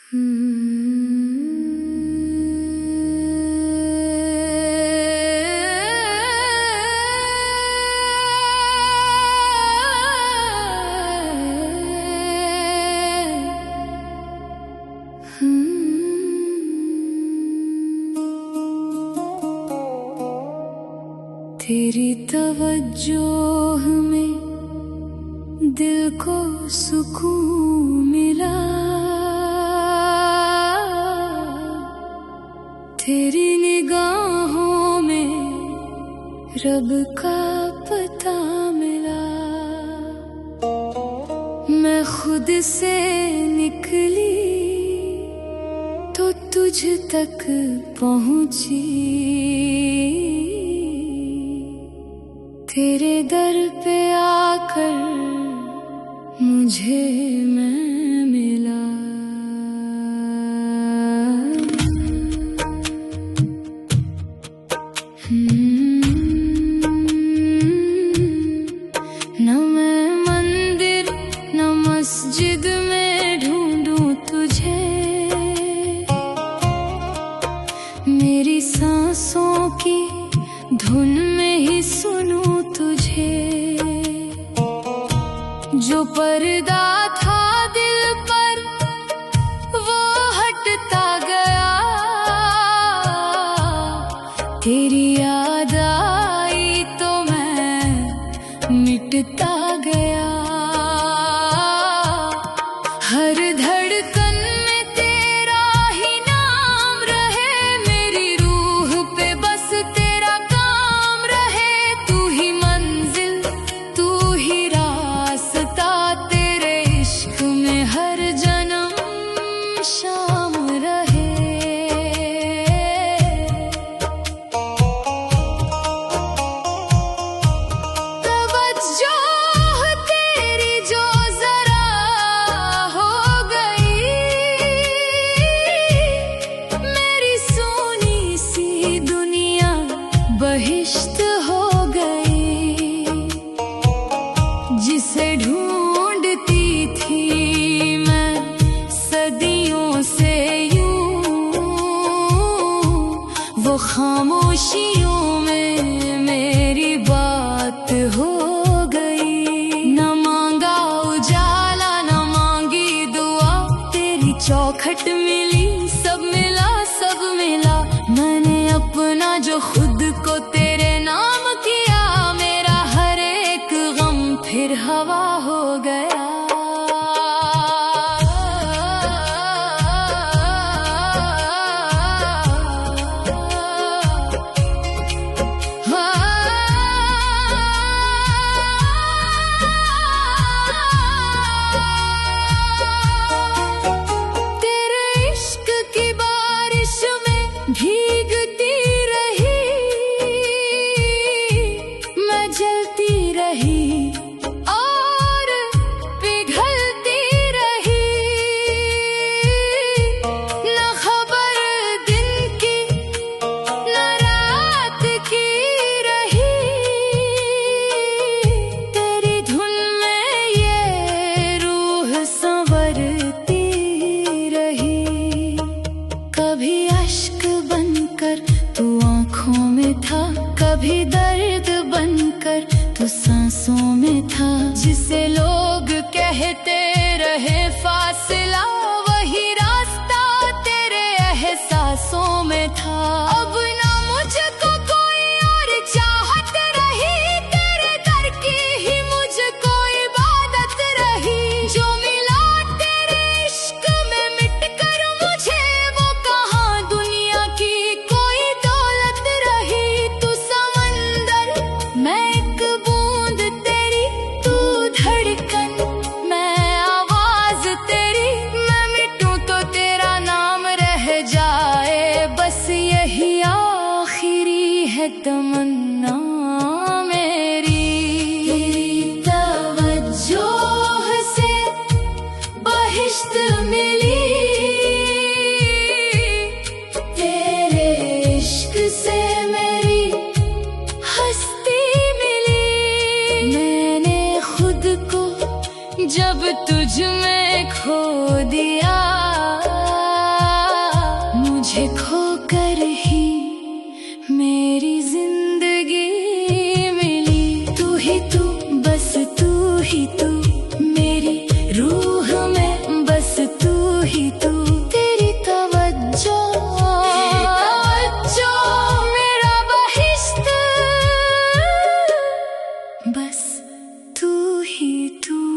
तेरी तवज्जोह में दिल को सुकून मिला, तेरी निगाहों में रब का पता मिला। मैं खुद से निकली तो तुझ तक पहुंची, तेरे दर पे आकर मुझे मैं मिला। न मैं मंदिर न मस्जिद में ढूंढूं तुझे, मेरी सांसों की धुन में ही सुनूं तुझे। जो पर्दा था दिल पर वो हटता गया, तेरी याद आई तो मैं मिटता गया। हर धड़कन में तेरा ही नाम रहे, मेरी रूह पे बस तेरा काम रहे। तू ही मंजिल तू ही रास्ता, तेरे इश्क में हर जन्म शाम रहे। तवज्जोह तेरी जो जरा हो गई, मेरी सोनी सी दुनिया बहिश्त हो गई। जिसे ढूंढती थी मैं सदियों से यूं, वो खामोशियों में मेरी बात हो गई। न मांगा उजाला न मांगी दुआ, तेरी चौखट मिली सब मिला सब मिला। मैंने अपना जो खुद को तेरे नाम किया, मेरा हर एक गम फिर हवा हो गया। तेरे इश्क ही तू।